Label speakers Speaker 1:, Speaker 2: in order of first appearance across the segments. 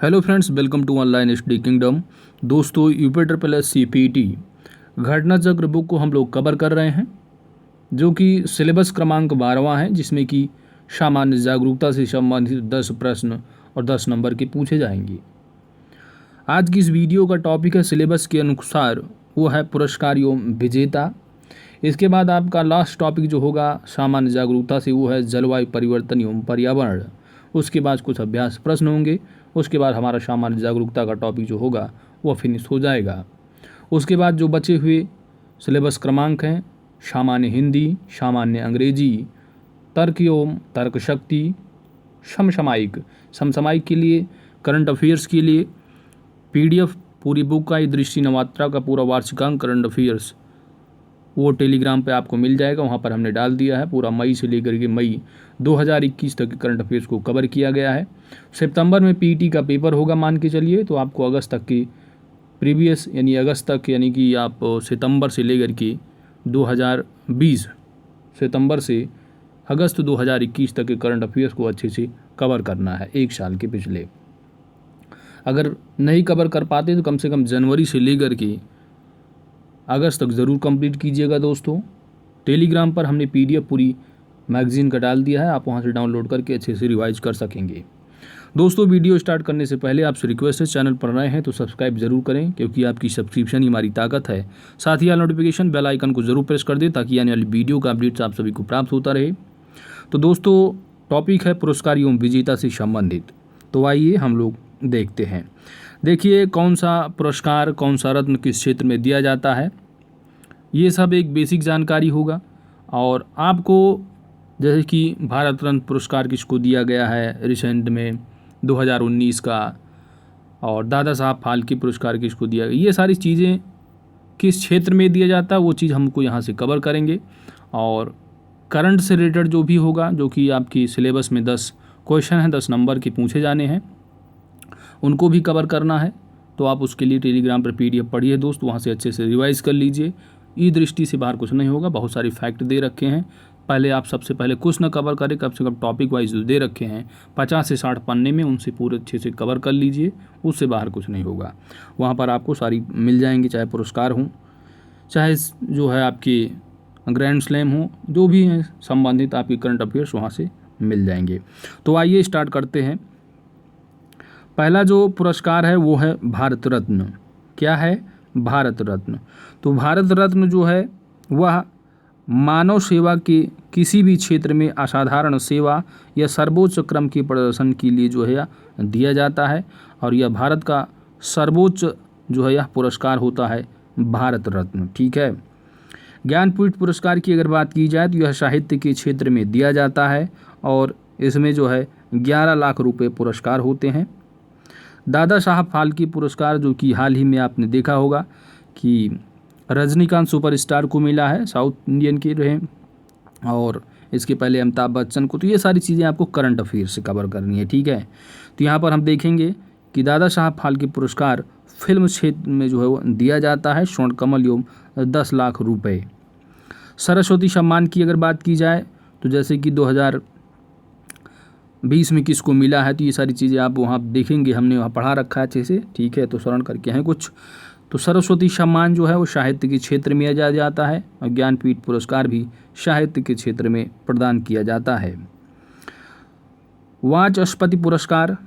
Speaker 1: Hello friends, welcome to online study kingdom. दोस्तों, UPSC घटना चक्र बुक को हम लोग कवर कर रहे हैं, जो कि सिलेबस क्रमांक 12वां है, जिसमें कि सामान्य जागरूकता से संबंधित 10 प्रश्न और 10 नंबर के पूछे जाएंगे। आज की इस वीडियो का टॉपिक है सिलेबस के अनुसार, वो है पुरस्कार एवं विजेता। इसके बाद आपका लास्ट टॉपिक जो होगा सामान्य जागरूकता से, वो है जलवायु परिवर्तन एवं पर्यावरण। उसके बाद कुछ अभ्यास प्रश्न होंगे। उसके बाद हमारा सामान्य जागरूकता का टॉपिक जो होगा वो फिनिश हो जाएगा। उसके बाद जो बचे हुए सिलेबस क्रमांक हैं, सामान्य हिंदी, सामान्य अंग्रेजी, तर्क एवं तर्क शक्ति, समसामयिक के लिए, करंट अफेयर्स के लिए PDF पूरी बुक का, दृष्टि नवात्रा का पूरा वार्षिकांक करंट अफेयर्स वो टेलीग्राम पे आपको मिल जाएगा। वहाँ पर हमने डाल दिया है। पूरा मई से लेकर के मई 2021 तक के करंट अफेयर्स को कवर किया गया है। सितंबर में PET का पेपर होगा, मान के चलिए, तो आपको अगस्त तक की प्रीवियस यानी अगस्त तक, यानी कि आप सितंबर से लेकर के 2020 सितंबर से अगस्त 2021 तक के करंट अफेयर्स को अच्छे से कवर करना है, एक साल के पिछले। अगर नहीं कवर कर पाते तो कम से कम जनवरी से लेकर के अगस्त तक ज़रूर कंप्लीट कीजिएगा। दोस्तों, टेलीग्राम पर हमने PDF पूरी मैगज़ीन का डाल दिया है, आप वहां से डाउनलोड करके अच्छे से रिवाइज कर सकेंगे। दोस्तों, वीडियो स्टार्ट करने से पहले आपसे रिक्वेस्ट है, चैनल पर नए हैं तो सब्सक्राइब जरूर करें, क्योंकि आपकी सब्सक्रिप्शन ही हमारी ताकत है। साथ ही नोटिफिकेशन बेल आइकन को जरूर प्रेस कर दें, ताकि आने वाली वीडियो का अपडेट्स आप सभी को प्राप्त होता रहे। तो दोस्तों, टॉपिक है पुरस्कार एवं विजेता से संबंधित। तो आइए हम लोग देखते हैं। देखिए, कौन सा पुरस्कार, कौन सा रत्न किस क्षेत्र में दिया जाता है, ये सब एक बेसिक जानकारी होगा। और आपको जैसे कि भारत रत्न पुरस्कार किसको दिया गया है रिसेंट में 2019 का, और दादा साहब फाल्के पुरस्कार किसको दिया गया, ये सारी चीज़ें किस क्षेत्र में दिया जाता है वो चीज़ हमको यहाँ से कवर करेंगे। और करंट से रिलेटेड जो भी होगा, जो कि आपकी सिलेबस में 10 क्वेश्चन हैं, 10 नंबर के पूछे जाने हैं, उनको भी कवर करना है। तो आप उसके लिए टेलीग्राम पर PDF पढ़िए दोस्त, वहाँ से अच्छे से रिवाइज कर लीजिए। ई दृष्टि से बाहर कुछ नहीं होगा, बहुत सारी फैक्ट दे रखे हैं। पहले आप सबसे पहले कुछ न कवर करें, कम से कम टॉपिक वाइज जो दे रखे हैं 50 से 60 पन्ने में, उनसे पूरे अच्छे से कवर कर लीजिए। उससे बाहर कुछ नहीं होगा। वहाँ पर आपको सारी मिल जाएंगी, चाहे पुरस्कार हों, चाहे जो है आपके ग्रैंड स्लैम हो, जो भी हैं संबंधित आपके करंट अफेयर्स वहाँ से मिल जाएंगे। तो आइए स्टार्ट करते हैं। पहला जो पुरस्कार है वो है भारत रत्न। क्या है? भारत रत्न। तो भारत रत्न जो है वह मानव सेवा के किसी भी क्षेत्र में असाधारण सेवा या सर्वोच्च क्रम के प्रदर्शन के लिए जो है दिया जाता है। और यह भारत का सर्वोच्च जो है यह पुरस्कार होता है, भारत रत्न। ठीक है। ज्ञानपीठ पुरस्कार की अगर बात की जाए तो यह साहित्य के क्षेत्र में दिया जाता है, और इसमें जो है 11 लाख रुपए पुरस्कार होते हैं। दादा साहब फाल्के पुरस्कार, जो कि हाल ही में आपने देखा होगा कि रजनीकांत सुपरस्टार को मिला है, साउथ इंडियन के रहे, और इसके पहले अमिताभ बच्चन को। तो ये सारी चीज़ें आपको करंट अफेयर से कवर करनी है। ठीक है। तो यहाँ पर हम देखेंगे कि दादा साहब फाल्के पुरस्कार फिल्म क्षेत्र में जो है वो दिया जाता है, स्वर्ण कमल एवं 10 लाख रुपए। सरस्वती सम्मान की अगर बात की जाए तो जैसे कि 2020 में किसको मिला है, तो ये सारी चीज़ें आप वहाँ देखेंगे, हमने वहाँ पढ़ा रखा है अच्छे से। ठीक है, तो स्मरण करके हैं कुछ। तो सरस्वती सम्मान जो है वो साहित्य के क्षेत्र में दिया जाता है, और ज्ञानपीठ पुरस्कार भी साहित्य के क्षेत्र में प्रदान किया जाता है। वाचस्पति पुरस्कार,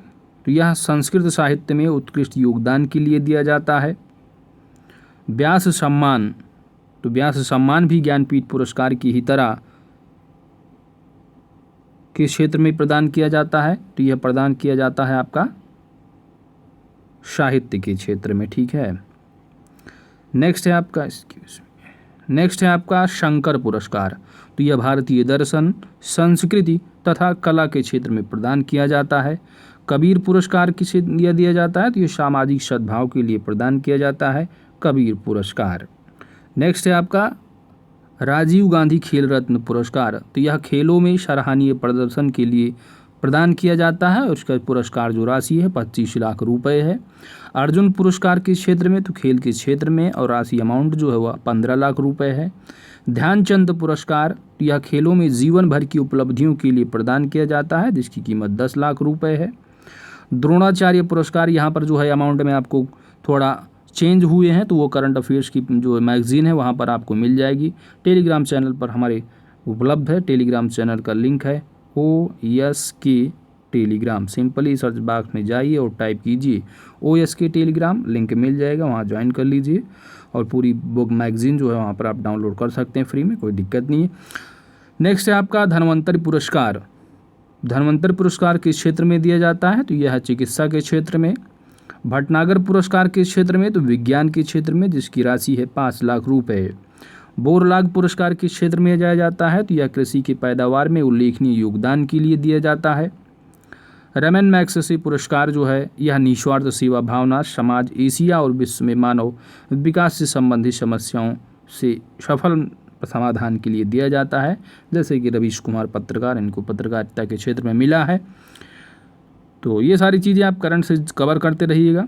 Speaker 1: तो यह संस्कृत साहित्य में उत्कृष्ट योगदान के लिए दिया जाता है। व्यास सम्मान, तो व्यास सम्मान भी ज्ञानपीठ पुरस्कार की ही तरह किस क्षेत्र में प्रदान किया जाता है, तो यह प्रदान किया जाता है आपका साहित्य के क्षेत्र में। ठीक है। नेक्स्ट है आपका शंकर पुरस्कार। तो यह भारतीय दर्शन, संस्कृति तथा कला के क्षेत्र में प्रदान किया जाता है। कबीर पुरस्कार किसे दिया जाता है, तो यह सामाजिक सद्भाव के लिए प्रदान किया जाता है, कबीर पुरस्कार। नेक्स्ट है आपका राजीव गांधी खेल रत्न पुरस्कार। तो यह खेलों में सराहनीय प्रदर्शन के लिए प्रदान किया जाता है, और उसका पुरस्कार जो राशि है 25 लाख रुपए है। अर्जुन पुरस्कार के क्षेत्र में, तो खेल के क्षेत्र में, और राशि अमाउंट जो है वह 15 लाख रुपए है। ध्यानचंद पुरस्कार, यह खेलों में जीवन भर की उपलब्धियों के लिए प्रदान किया जाता है, जिसकी कीमत 10 लाख रुपए है। द्रोणाचार्य पुरस्कार यहाँ पर जो है अमाउंट में आपको थोड़ा चेंज हुए हैं, तो वो करंट अफेयर्स की जो मैगज़ीन है वहाँ पर आपको मिल जाएगी। टेलीग्राम चैनल पर हमारे उपलब्ध है। टेलीग्राम चैनल का लिंक है OSK Telegram. Simply search box में जाइए और टाइप कीजिए OSK टेलीग्राम, लिंक मिल जाएगा, वहाँ ज्वाइन कर लीजिए और पूरी बुक मैगज़ीन जो है वहाँ पर आप डाउनलोड कर सकते हैं फ्री में, कोई दिक्कत नहीं है। नेक्स्ट है आपका धन्वंतरि पुरस्कार। धन्वंतरि पुरस्कार किस क्षेत्र में दिया जाता है, तो यह है चिकित्सा के क्षेत्र में। भटनागर पुरस्कार किस क्षेत्र में, तो विज्ञान के क्षेत्र में, जिसकी राशि है 5 लाख रुपए। बोरलाग पुरस्कार किस क्षेत्र में दिया जाता है, तो यह कृषि की पैदावार में उल्लेखनीय योगदान के लिए दिया जाता है। रमन मैग्सेसे पुरस्कार जो है यह निस्वार्थ सेवा भावना, समाज, एशिया और विश्व में मानव विकास से संबंधित समस्याओं से सफल समाधान के लिए दिया जाता है। जैसे कि रवीश कुमार पत्रकार, इनको पत्रकारिता के क्षेत्र में मिला है। तो ये सारी चीज़ें आप करंट से कवर करते रहिएगा,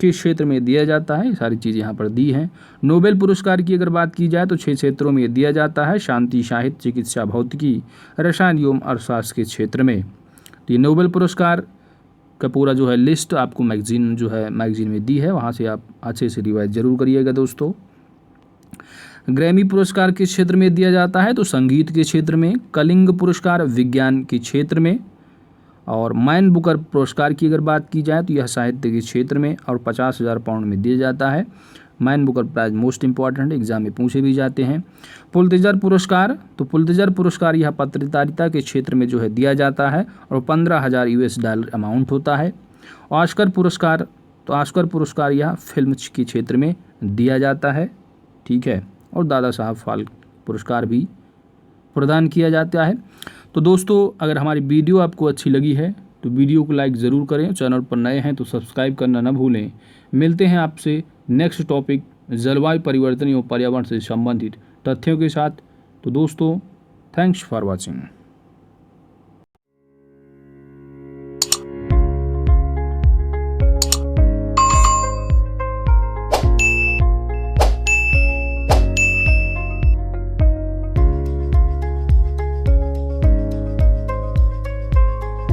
Speaker 1: किस क्षेत्र में दिया जाता है, ये सारी चीज़ें यहाँ पर दी हैं। नोबेल पुरस्कार की अगर बात की जाए तो 6 क्षेत्रों में दिया जाता है, शांति, साहित्य, चिकित्सा, भौतिकी, रसायन एवं अर्थशास्त्र के क्षेत्र में। तो ये नोबेल पुरस्कार का पूरा जो है लिस्ट आपको मैगज़ीन में दी है, वहाँ से आप अच्छे से रिवाइज जरूर करिएगा दोस्तों। ग्रैमी पुरस्कार किस क्षेत्र में दिया जाता है, तो संगीत के क्षेत्र में। कलिंग पुरस्कार विज्ञान के क्षेत्र में। और मैन बुकर पुरस्कार की अगर बात की जाए तो यह साहित्य के क्षेत्र में और 50,000 पाउंड में दिया जाता है। Man Booker Prize most important, exam में पूछे भी जाते हैं। पुलित्ज़र पुरस्कार, तो पुलित्ज़र पुरस्कार यह पत्रकारिता के क्षेत्र में जो है दिया जाता है और $15,000 US अमाउंट होता है। ऑस्कर पुरस्कार, तो ऑस्कर पुरस्कार यह फिल्म के क्षेत्र में दिया जाता है, ठीक है। और दादा साहब फाल्के पुरस्कार भी प्रदान किया जाता है। तो दोस्तों अगर हमारी वीडियो आपको अच्छी लगी है तो वीडियो को लाइक ज़रूर करें, चैनल पर नए हैं तो सब्सक्राइब करना न भूलें। मिलते हैं आपसे नेक्स्ट टॉपिक जलवायु परिवर्तन एवं पर्यावरण से संबंधित तथ्यों के साथ। तो दोस्तों थैंक्स फॉर वॉचिंग।